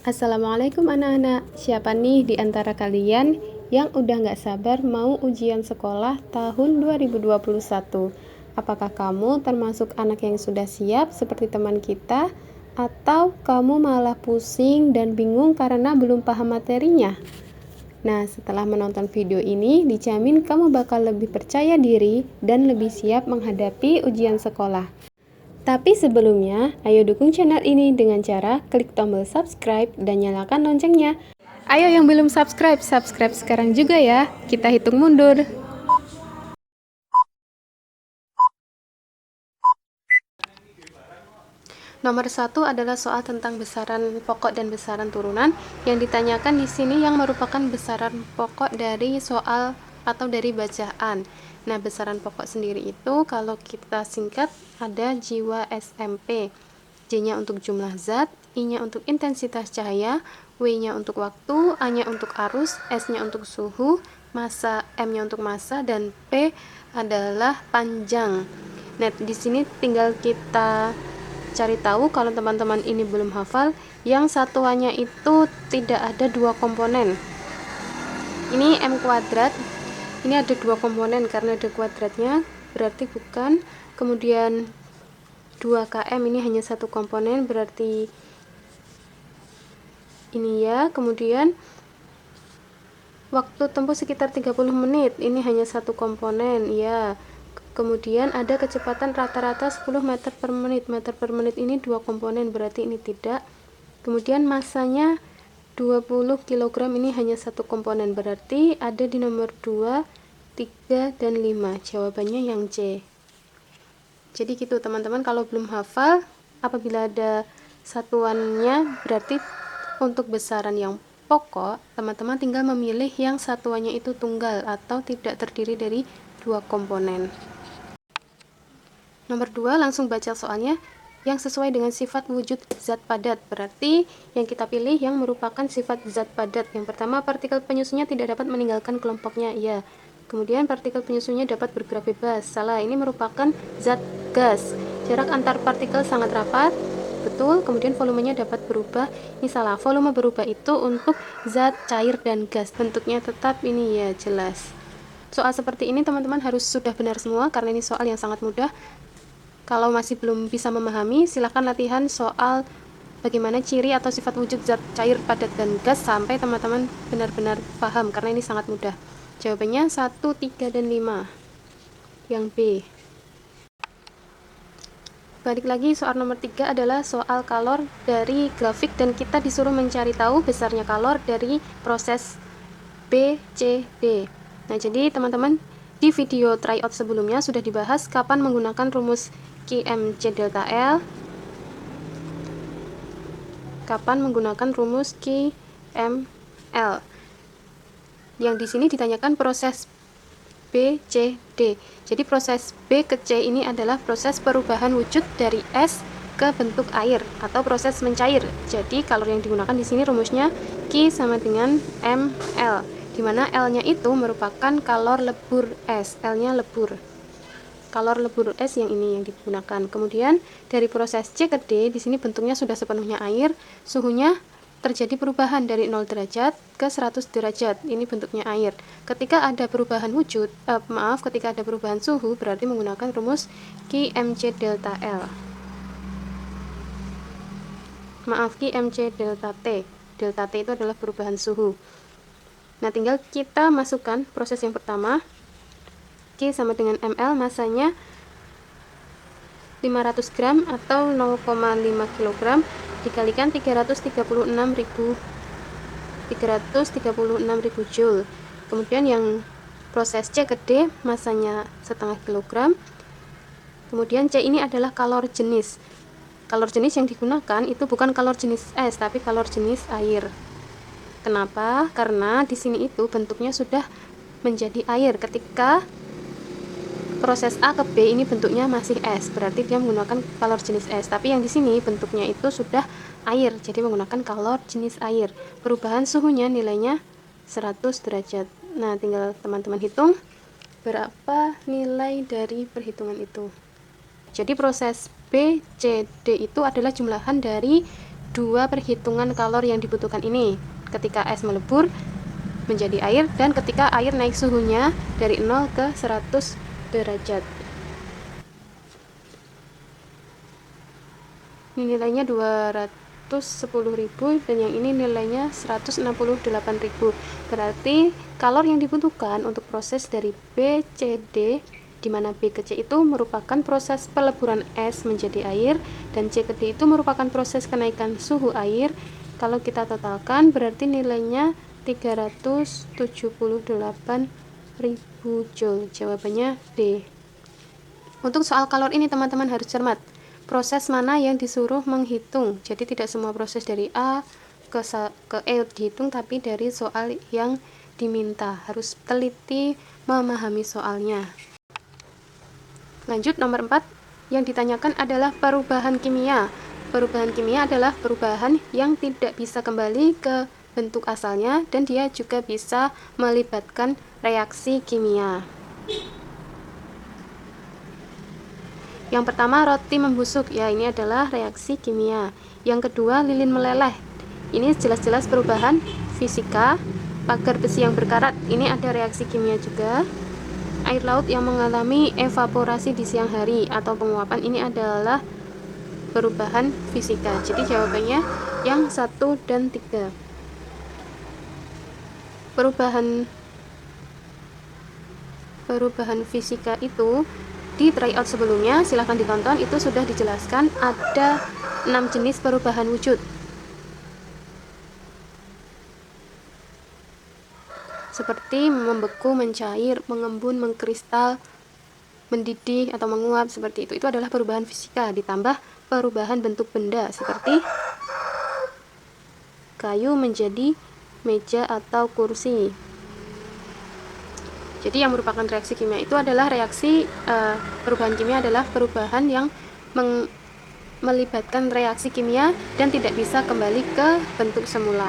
Assalamualaikum anak-anak. Siapa nih di antara kalian yang udah gak sabar mau ujian sekolah tahun 2021? Apakah kamu termasuk anak yang sudah siap seperti teman kita? Atau kamu malah pusing dan bingung karena belum paham materinya? Nah, setelah menonton video ini, dijamin kamu bakal lebih percaya diri dan lebih siap menghadapi ujian sekolah. Tapi sebelumnya, ayo dukung channel ini dengan cara klik tombol subscribe dan nyalakan loncengnya. Ayo yang belum subscribe, subscribe sekarang juga ya. Kita hitung mundur. Nomor 1 adalah soal tentang besaran pokok dan besaran turunan. Yang ditanyakan di sini yang merupakan besaran pokok dari soal atau dari bacaan. Nah, besaran pokok sendiri itu kalau kita singkat ada jiwa SMP. J-nya untuk jumlah zat, I-nya untuk intensitas cahaya, W-nya untuk waktu, A-nya untuk arus, S-nya untuk suhu, massa, M-nya untuk massa, dan P adalah panjang. Nah, di sini tinggal kita cari tahu kalau teman-teman ini belum hafal, yang satuannya itu tidak ada dua komponen. Ini M kuadrat, ini ada dua komponen karena ada kuadratnya, berarti bukan. Kemudian 2 km ini hanya satu komponen, berarti ini ya. Kemudian waktu tempuh sekitar 30 menit, ini hanya satu komponen ya. Kemudian ada kecepatan rata-rata 10 meter per menit. Meter per menit ini dua komponen, berarti ini tidak. Kemudian massanya 20 kg, ini hanya satu komponen, berarti ada di nomor 2, 3, dan 5. Jawabannya yang C. Jadi gitu teman-teman, kalau belum hafal, apabila ada satuannya, berarti untuk besaran yang pokok, teman-teman tinggal memilih yang satuannya itu tunggal atau tidak terdiri dari dua komponen. Nomor 2, langsung baca soalnya. Yang sesuai dengan sifat wujud zat padat, berarti yang kita pilih yang merupakan sifat zat padat. Yang pertama, partikel penyusunnya tidak dapat meninggalkan kelompoknya, ya. Kemudian partikel penyusunnya dapat bergerak bebas, salah, ini merupakan zat gas. Jarak antar partikel sangat rapat, betul. Kemudian volumenya dapat berubah, ini salah, volume berubah itu untuk zat cair dan gas, bentuknya tetap, ini ya jelas. Soal seperti ini teman-teman harus sudah benar semua karena ini soal yang sangat mudah. Kalau masih belum bisa memahami, silakan latihan soal bagaimana ciri atau sifat wujud zat cair, padat, dan gas sampai teman-teman benar-benar paham, karena ini sangat mudah. Jawabannya 1, 3, dan 5. Yang B. Balik lagi, soal nomor 3 adalah soal kalor dari grafik, dan kita disuruh mencari tahu besarnya kalor dari proses B, C, D. Nah, jadi teman-teman, di video tryout sebelumnya sudah dibahas kapan menggunakan rumus QMC delta L, kapan menggunakan rumus QML. Yang di sini ditanyakan proses B, C, D. Jadi proses B ke C ini adalah proses perubahan wujud dari es ke bentuk air atau proses mencair. Jadi kalor yang digunakan di sini rumusnya Q sama dengan ML, di mana L-nya itu merupakan kalor lebur es, L-nya lebur. Kalor lebur es yang ini yang digunakan. Kemudian dari proses C ke D, di sini bentuknya sudah sepenuhnya air, suhunya terjadi perubahan dari 0 derajat ke 100 derajat. Ini bentuknya air. Ketika ada perubahan wujud, ketika ada perubahan suhu, berarti menggunakan rumus QMC delta L. QMC delta T. Delta T itu adalah perubahan suhu. Nah, tinggal kita masukkan proses yang pertama. Q sama dengan ml, masanya 500 gram atau 0,5 kg dikalikan 336.000 joule. Kemudian yang proses C ke D, masanya setengah kilogram. Kemudian C ini adalah kalor jenis. Kalor jenis yang digunakan itu bukan kalor jenis es, tapi kalor jenis air. Kenapa? Karena di sini itu bentuknya sudah menjadi air. Ketika proses A ke B ini bentuknya masih es, berarti dia menggunakan kalor jenis es. Tapi yang di sini bentuknya itu sudah air, jadi menggunakan kalor jenis air. Perubahan suhunya nilainya 100 derajat. Nah, tinggal teman-teman hitung berapa nilai dari perhitungan itu. Jadi proses B, C, D itu adalah jumlahan dari dua perhitungan kalor yang dibutuhkan ini, ketika es melebur menjadi air dan ketika air naik suhunya dari 0 ke 100 derajat. Ini nilainya 210.000 dan yang ini nilainya 168.000. Berarti kalor yang dibutuhkan untuk proses dari B, C, D, di mana B ke C itu merupakan proses peleburan es menjadi air dan C ke D itu merupakan proses kenaikan suhu air. Kalau kita totalkan berarti nilainya 378.000 Joule. Jawabannya D. Untuk soal kalor ini teman-teman harus cermat. Proses mana yang disuruh menghitung? Jadi tidak semua proses dari A ke E dihitung, tapi dari soal yang diminta. Harus teliti memahami soalnya. Lanjut nomor 4. Yang ditanyakan adalah perubahan kimia. Perubahan kimia adalah perubahan yang tidak bisa kembali ke bentuk asalnya dan dia juga bisa melibatkan reaksi kimia. Yang pertama, roti membusuk. Ya, ini adalah reaksi kimia. Yang kedua, lilin meleleh. Ini jelas-jelas perubahan fisika. Pagar besi yang berkarat. Ini ada reaksi kimia juga. Air laut yang mengalami evaporasi di siang hari atau penguapan. Ini adalah perubahan fisika. Jadi jawabannya yang 1 dan 3. Perubahan fisika itu di tryout sebelumnya, silahkan ditonton, itu sudah dijelaskan ada 6 jenis perubahan wujud. Seperti membeku, mencair, mengembun, mengkristal, mendidih atau menguap, seperti itu. Itu adalah perubahan fisika ditambah perubahan bentuk benda seperti kayu menjadi meja atau kursi. Jadi yang merupakan reaksi kimia itu adalah perubahan kimia adalah perubahan yang melibatkan reaksi kimia dan tidak bisa kembali ke bentuk semula.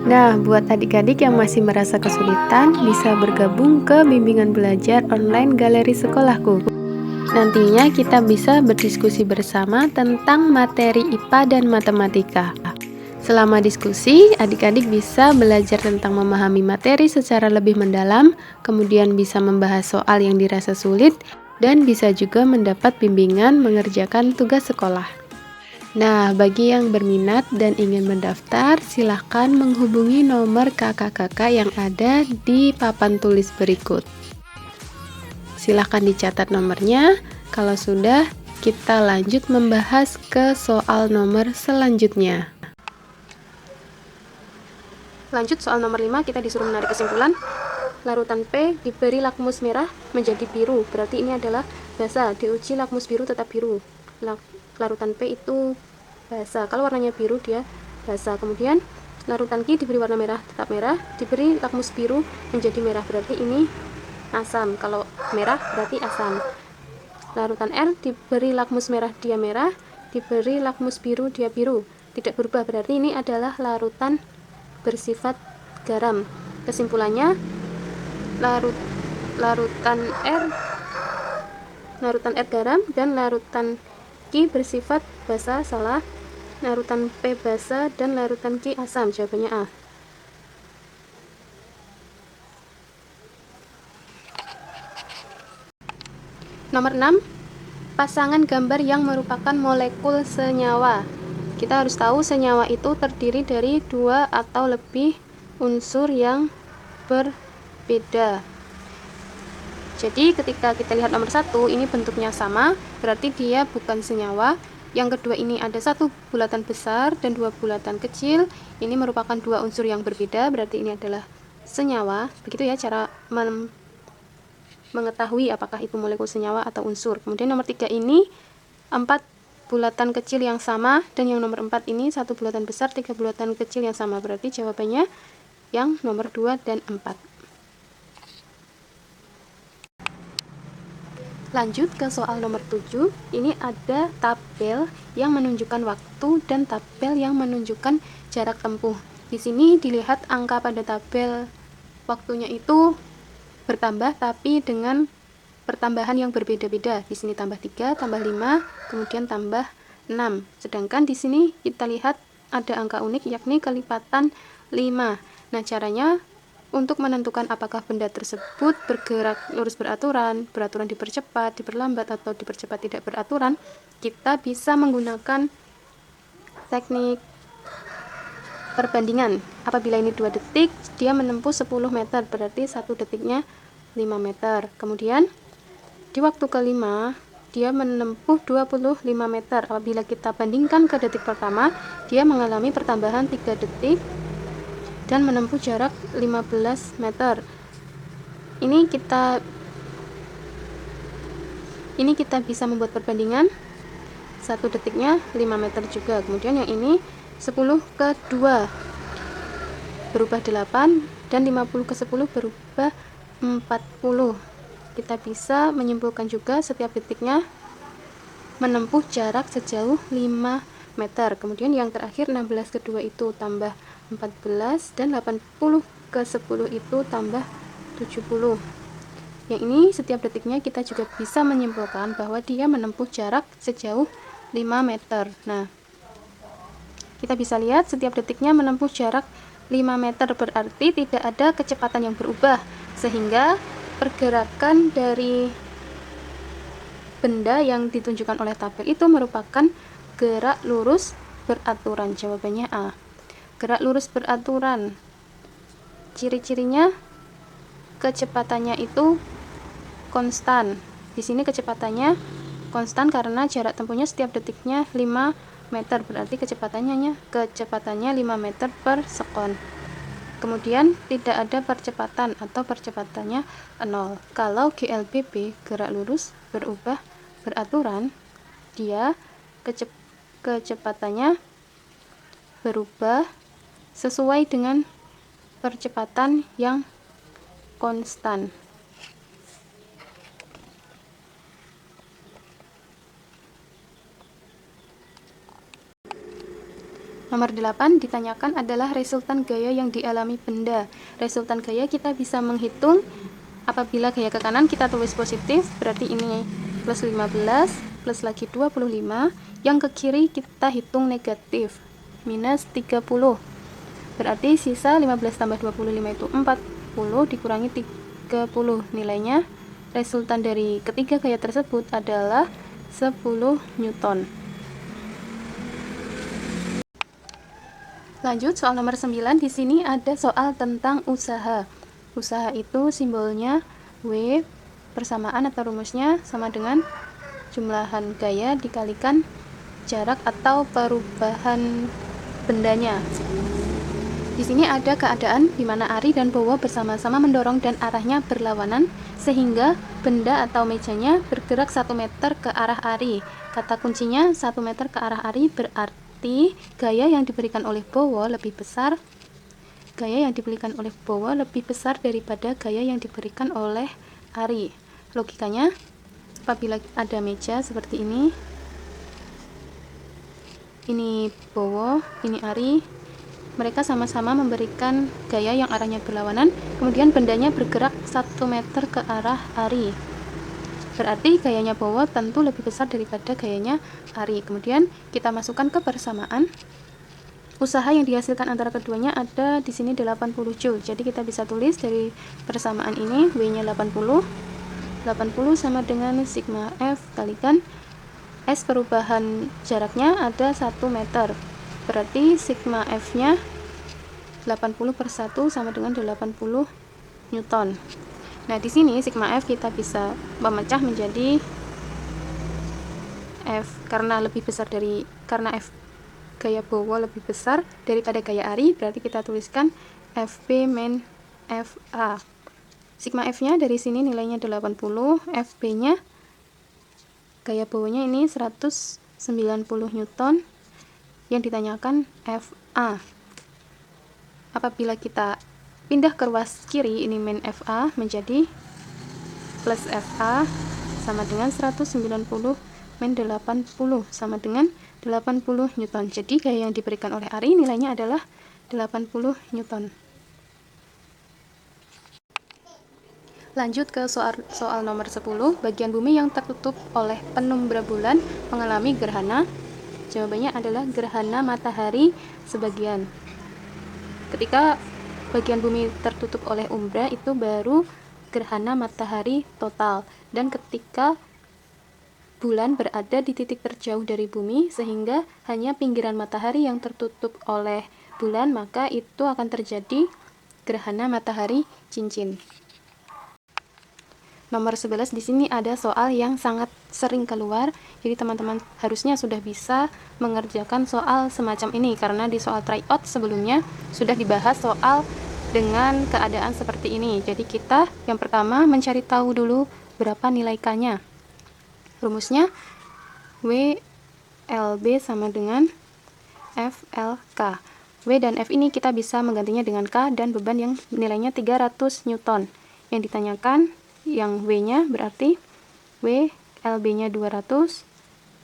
Nah, buat adik-adik yang masih merasa kesulitan, bisa bergabung ke bimbingan belajar online Galeri Sekolahku. Nantinya kita bisa berdiskusi bersama tentang materi IPA dan matematika. Selama diskusi, adik-adik bisa belajar tentang memahami materi secara lebih mendalam, kemudian bisa membahas soal yang dirasa sulit, dan bisa juga mendapat bimbingan mengerjakan tugas sekolah. Nah, bagi yang berminat dan ingin mendaftar, silahkan menghubungi nomor kakak-kakak yang ada di papan tulis berikut. Silahkan dicatat nomornya. Kalau sudah, kita lanjut membahas ke soal nomor selanjutnya. Lanjut soal nomor 5, kita disuruh menarik kesimpulan. Larutan P diberi lakmus merah menjadi biru, berarti ini adalah basa. Diuji lakmus biru tetap biru. Larutan P itu basa. Kalau warnanya biru dia basa. Kemudian larutan Q diberi warna merah tetap merah, diberi lakmus biru menjadi merah, berarti ini asam. Kalau merah berarti asam. Larutan R diberi lakmus merah dia merah, diberi lakmus biru dia biru, tidak berubah, berarti ini adalah larutan bersifat garam. Kesimpulannya, larutan R garam dan larutan Q bersifat basa. Salah. Larutan P basa dan larutan Q asam. Jawabannya A. Nomor 6, pasangan gambar yang merupakan molekul senyawa. Kita harus tahu senyawa itu terdiri dari 2 atau lebih unsur yang berbeda. Jadi ketika kita lihat nomor 1, ini bentuknya sama, berarti dia bukan senyawa. Yang kedua, ini ada 1 bulatan besar dan 2 bulatan kecil. Ini merupakan 2 unsur yang berbeda, berarti ini adalah senyawa. Begitu ya cara mengetahui apakah itu molekul senyawa atau unsur. Kemudian nomor 3 ini 4 bulatan kecil yang sama, dan yang nomor 4 ini 1 bulatan besar, 3 bulatan kecil yang sama, berarti jawabannya yang nomor 2 dan 4. Lanjut ke soal nomor 7. Ini ada tabel yang menunjukkan waktu dan tabel yang menunjukkan jarak tempuh. Di sini dilihat angka pada tabel waktunya itu bertambah tapi dengan pertambahan yang berbeda-beda. Di sini tambah 3, tambah 5, kemudian tambah 6. Sedangkan di sini kita lihat ada angka unik yakni kelipatan 5. Nah, caranya untuk menentukan apakah benda tersebut bergerak lurus beraturan, beraturan dipercepat, diperlambat, atau dipercepat tidak beraturan, kita bisa menggunakan teknik perbandingan. Apabila ini 2 detik, dia menempuh 10 meter, berarti 1 detiknya 5 meter. Kemudian di waktu kelima, dia menempuh 25 meter. Apabila kita bandingkan ke detik pertama, dia mengalami pertambahan 3 detik dan menempuh jarak 15 meter. Ini kita bisa membuat perbandingan, 1 detiknya 5 meter juga. Kemudian yang ini 10 ke 2 berubah 8 dan 50 ke 10 berubah 40. Kita bisa menyimpulkan juga setiap detiknya menempuh jarak sejauh 5 meter. Kemudian yang terakhir 16 ke 2 itu tambah 14 dan 80 ke 10 itu tambah 70. Yang ini setiap detiknya kita juga bisa menyimpulkan bahwa dia menempuh jarak sejauh 5 meter. Nah, kita bisa lihat setiap detiknya menempuh jarak 5 meter, berarti tidak ada kecepatan yang berubah, sehingga pergerakan dari benda yang ditunjukkan oleh tabel itu merupakan gerak lurus beraturan. Jawabannya A. Gerak lurus beraturan, ciri-cirinya kecepatannya itu konstan. Di sini kecepatannya konstan karena jarak tempuhnya setiap detiknya 5 meter, berarti kecepatannya 5 meter per sekon. Kemudian tidak ada percepatan atau percepatannya 0. Kalau GLBB, gerak lurus berubah beraturan, dia kecepatannya berubah sesuai dengan percepatan yang konstan. Nomor 8 ditanyakan adalah resultan gaya yang dialami benda. Resultan gaya kita bisa menghitung. Apabila gaya ke kanan kita tulis positif, berarti ini plus 15, plus lagi 25. Yang ke kiri kita hitung negatif, minus 30. Berarti sisa 15 tambah 25 itu 40, dikurangi 30. Nilainya resultan dari ketiga gaya tersebut adalah 10 Newton. Lanjut soal nomor 9. Di sini ada soal tentang usaha. Usaha itu simbolnya W, persamaan atau rumusnya sama dengan jumlahan gaya dikalikan jarak atau perubahan bendanya. Di sini ada keadaan di mana Ari dan Bowo bersama-sama mendorong dan arahnya berlawanan sehingga benda atau mejanya bergerak 1 meter ke arah Ari. Kata kuncinya 1 meter ke arah Ari berarti gaya yang diberikan oleh Bowo lebih besar. Gaya yang diberikan oleh Bowo lebih besar daripada gaya yang diberikan oleh Ari. Logikanya, apabila ada meja seperti ini Bowo, ini Ari, mereka sama-sama memberikan gaya yang arahnya berlawanan, kemudian bendanya bergerak 1 meter ke arah Ari. Berarti gayanya Bowo tentu lebih besar daripada gayanya Ari. Kemudian kita masukkan ke persamaan. Usaha yang dihasilkan antara keduanya ada di sini 80 Joule. Jadi kita bisa tulis dari persamaan ini W-nya 80. 80 sama dengan sigma F kalikan S, perubahan jaraknya ada 1 meter. Berarti sigma F-nya 80 per 1 sama dengan 80 Newton. Nah, di sini sigma F kita bisa memecah menjadi F karena F gaya Bowo lebih besar daripada gaya Ari, berarti kita tuliskan FB min FA. Sigma F-nya dari sini nilainya 80, FB-nya gaya Bowo-nya ini 190 Newton. Yang ditanyakan FA. Apabila kita pindah ke ruas kiri, ini min FA menjadi plus FA sama dengan 190 min 80 sama dengan 80 Newton. Jadi gaya yang diberikan oleh Ari nilainya adalah 80 Newton. Lanjut ke soal nomor 10. Bagian bumi yang tertutup oleh penumbra bulan mengalami gerhana. Jawabannya adalah gerhana matahari sebagian. Ketika bagian bumi tertutup oleh umbra itu baru gerhana matahari total. Dan ketika bulan berada di titik terjauh dari bumi sehingga hanya pinggiran matahari yang tertutup oleh bulan, maka itu akan terjadi gerhana matahari cincin. Nomor 11 di sini ada soal yang sangat sering keluar. Jadi teman-teman harusnya sudah bisa mengerjakan soal semacam ini karena di soal tryout sebelumnya sudah dibahas soal dengan keadaan seperti ini. Jadi kita yang pertama mencari tahu dulu berapa nilai K-nya. Rumusnya WLB sama dengan FLK. W dan F ini kita bisa menggantinya dengan K dan beban yang nilainya 300 Newton. Yang ditanyakan yang W-nya berarti W LB-nya 200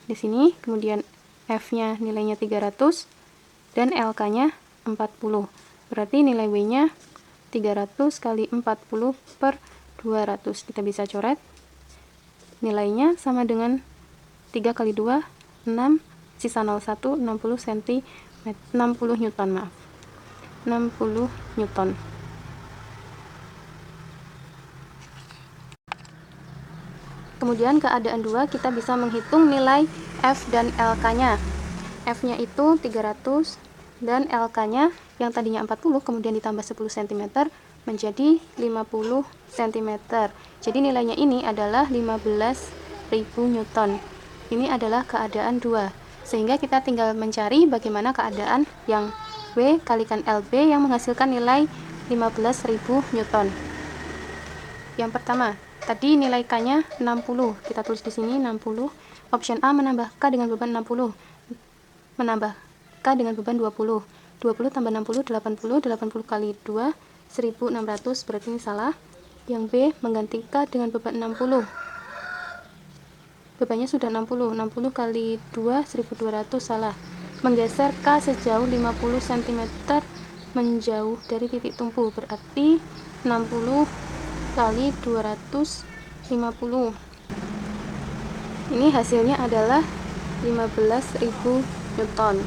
di sini, kemudian F-nya nilainya 300 dan LK-nya 40. Berarti nilai W-nya 300 kali 40 per 200. Kita bisa coret. Nilainya sama dengan 3 kali 2 6, sisa 01 60 cm 60 Newton, maaf. 60 Newton. Kemudian keadaan 2 kita bisa menghitung nilai F dan LK-nya. F-nya itu 300 dan LK-nya yang tadinya 40 kemudian ditambah 10 cm menjadi 50 cm. Jadi nilainya ini adalah 15.000 Newton. Ini adalah keadaan 2. Sehingga kita tinggal mencari bagaimana keadaan yang W kalikan LB yang menghasilkan nilai 15.000 Newton. Yang pertama, tadi nilai K-nya 60. Kita tulis di sini 60. Option A menambah K dengan beban 60. Menambah K dengan beban 20. 20 tambah 60 80. 80 kali 2 1600, berarti ini salah. Yang B mengganti K dengan beban 60. Bebannya sudah 60. 60 kali 2 1200, salah. Menggeser K sejauh 50 cm menjauh dari titik tumpu, berarti 60 kali 250. Ini hasilnya adalah 15.000 Newton.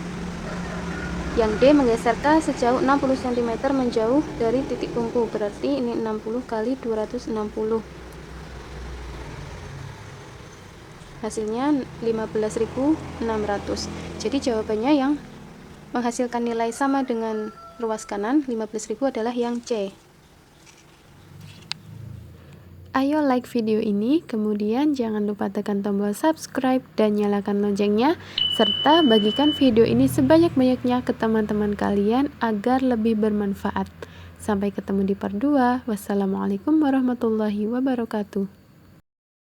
Yang D menggeser K sejauh 60 cm menjauh dari titik tumpu, berarti ini 60 kali 260. Hasilnya 15.600. Jadi jawabannya yang menghasilkan nilai sama dengan ruas kanan 15.000 adalah yang C. Ayo like video ini, kemudian jangan lupa tekan tombol subscribe dan nyalakan loncengnya, serta bagikan video ini sebanyak-banyaknya ke teman-teman kalian agar lebih bermanfaat. Sampai ketemu di part 2. Wassalamualaikum warahmatullahi wabarakatuh.